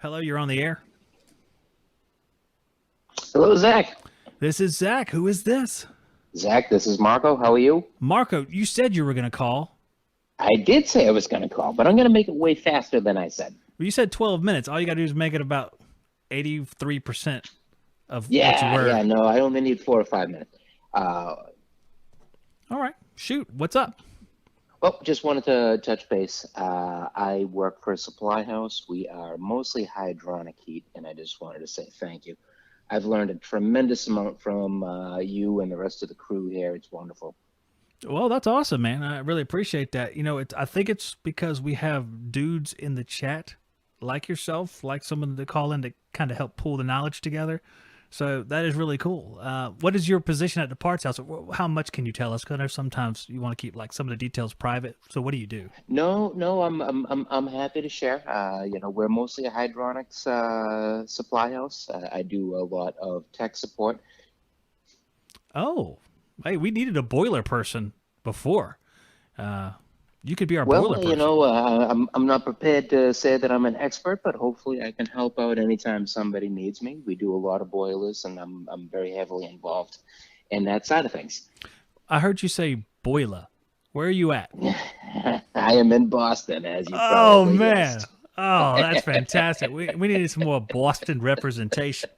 Hello, you're on the air. Hello, Zach. This is Zach. Who is this? Zach, this is Marco. How are you? Marco, you said you were going to call. I did say I was going to call, but I'm going to make it way faster than I said. Well, you said 12 minutes. All you got to do is make it about 83% of what you Yeah, were. no, I only need 4 or 5 minutes. Uh, All right. Shoot. What's up? well, just wanted to touch base. I work for a supply house. We are mostly hydronic heat, and I just wanted to say thank you. I've learned a tremendous amount from you and the rest of the crew here. It's wonderful. Well, that's awesome, man. I really appreciate that. I think it's because we have dudes in the chat like yourself, like someone to call in to kind of help pull the knowledge together. So that is really cool. What is your position at the parts house? How much can you tell us? Because I know sometimes you want to keep like some of the details private. So what do you do? No, I'm happy to share. We're mostly a hydronics supply house. I do a lot of tech support. Oh, hey, we needed a boiler person before. Uh, you could be our boiler Well, person. I'm not prepared to say that I'm an expert, but hopefully I can help out anytime somebody needs me. We do a lot of boilers, and I'm very heavily involved in that side of things. I heard you say boiler. Where are you at? I am in Boston, as you Oh probably man. guessed. Oh, that's fantastic. We needed some more Boston representation.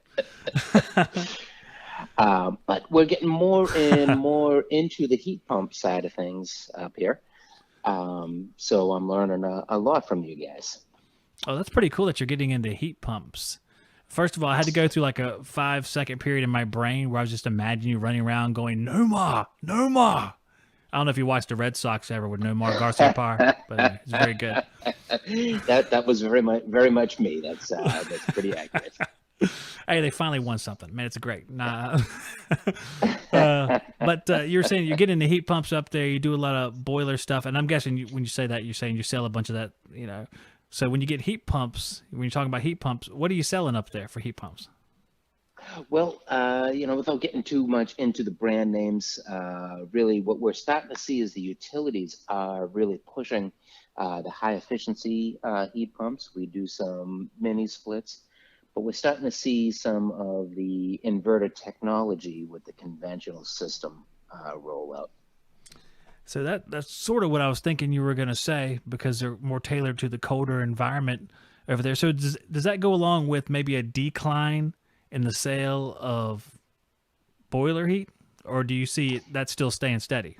But we're getting more and more into the heat pump side of things up here. So I'm learning a lot from you guys. Oh, that's pretty cool that you're getting into heat pumps. First of all, I had to go through like a 5 second period in my brain where I was just imagining you running around going, "No more, no more." I don't know if you watched the Red Sox ever with No More Garcia Parr, but anyway, it's very good. That was very much me. That's pretty accurate. Hey, they finally won something. Man, it's great. Nah. But you're saying you get into heat pumps up there, you do a lot of boiler stuff, and I'm guessing when you say that, you're saying you sell a bunch of that. So when you get heat pumps, when you're talking about heat pumps, what are you selling up there for heat pumps? Well, without getting too much into the brand names, really what we're starting to see is the utilities are really pushing the high efficiency heat pumps. We do some mini splits, but we're starting to see some of the inverter technology with the conventional system roll out. So that's sort of what I was thinking you were going to say because they're more tailored to the colder environment over there. So does that go along with maybe a decline in the sale of boiler heat, or do you see that still staying steady?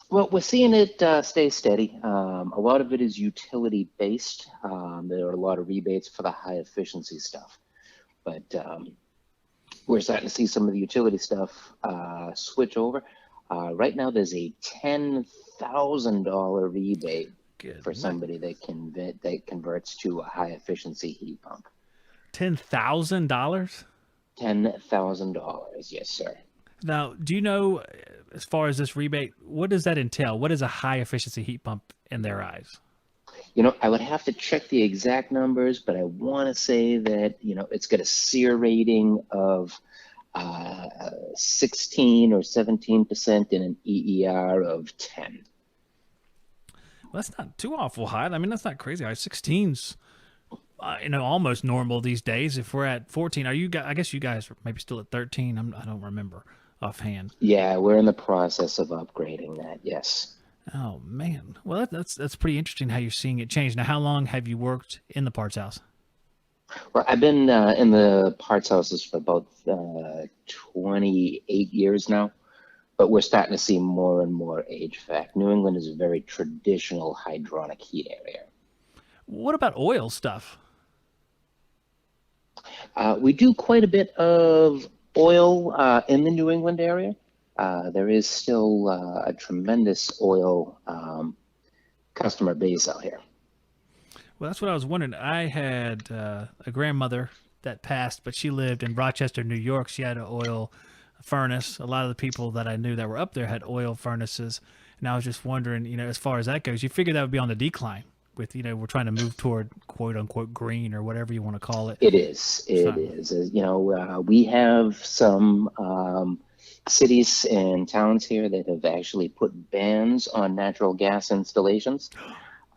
Well, we're seeing it stay steady. A lot of it is utility based. There are a lot of rebates for the high efficiency stuff, but we're starting to see some of the utility stuff switch over. Right now, there's a $10,000 rebate Good. for somebody that converts to a high efficiency heat pump. $10,000. $10,000, yes, sir. Now, do you know, as far as this rebate, what does that entail? What is a high efficiency heat pump in their eyes? I would have to check the exact numbers, but I want to say that it's got a SEER rating of 16 or 17% and an EER of 10. Well, that's not too awful high. I mean, that's not crazy high. 16's, almost normal these days. If we're at 14, are you guys? I guess you guys are maybe still at 13. I don't remember offhand. Yeah, we're in the process of upgrading that. Yes. Oh man, well that's pretty interesting how you're seeing it change. Now, how long have you worked in the parts house? Well, I've been in the parts houses for about 28 years now, but we're starting to see more and more HVAC. New England is a very traditional hydronic heat area. What about oil stuff? We do quite a bit of oil in the New England area. There is still a tremendous oil customer base out here. Well, that's what I was wondering. I had a grandmother that passed, but she lived in Rochester, New York. She had an oil furnace. A lot of the people that I knew that were up there had oil furnaces. And I was just wondering, as far as that goes, you figured that would be on the decline with, we're trying to move toward quote unquote green or whatever you want to call it. It is. It So, is. We have some cities and towns here that have actually put bans on natural gas installations.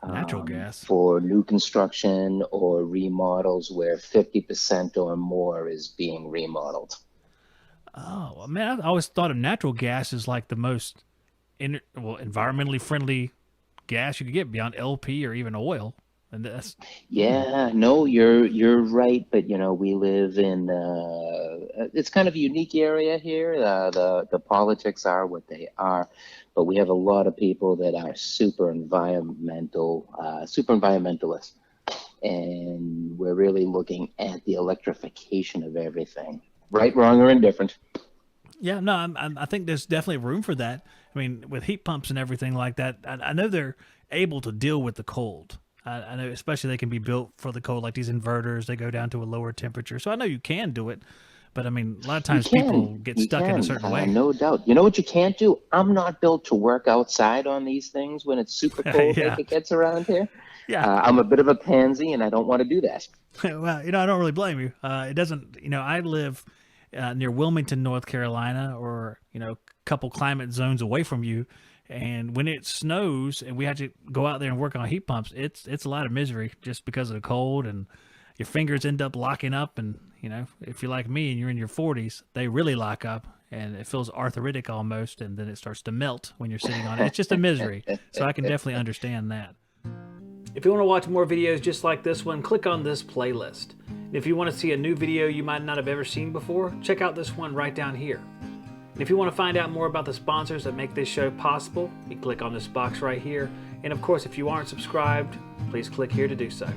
Natural gas. for new construction or remodels where 50% or more is being remodeled. Oh, well, man, I always thought of natural gas as like the most environmentally friendly gas you could get beyond LP or even oil. And that's, Yeah, no, you're right, but we live in it's kind of a unique area here. The politics are what they are, but we have a lot of people that are super environmentalists, and we're really looking at the electrification of everything, right, wrong, or indifferent. yeah, no, I think there's definitely room for that. I mean, with heat pumps and everything like that, I know they're able to deal with the cold. I know, especially they can be built for the cold, like these inverters. They go down to a lower temperature, so I know you can do it. But I mean, a lot of times people get You stuck in a can, certain way. no doubt. You know what you can't do? I'm not built to work outside on these things when it's super cold Yeah, like it gets around here. yeah. I'm a bit of a pansy, and I don't want to do that. Well, I don't really blame you. It doesn't, I live near Wilmington, North Carolina, or a couple climate zones away from you. And when it snows and we have to go out there and work on heat pumps, it's a lot of misery just because of the cold, and your fingers end up locking up. And if you're like me and you're in your 40s, they really lock up, and it feels arthritic almost, and then it starts to melt when you're sitting on it. It's just a misery. So I can definitely understand that. If you want to watch more videos just like this one, click on this playlist. And if you want to see a new video you might not have ever seen before, check out this one right down here. And if you want to find out more about the sponsors that make this show possible, you click on this box right here. And of course, if you aren't subscribed, please click here to do so.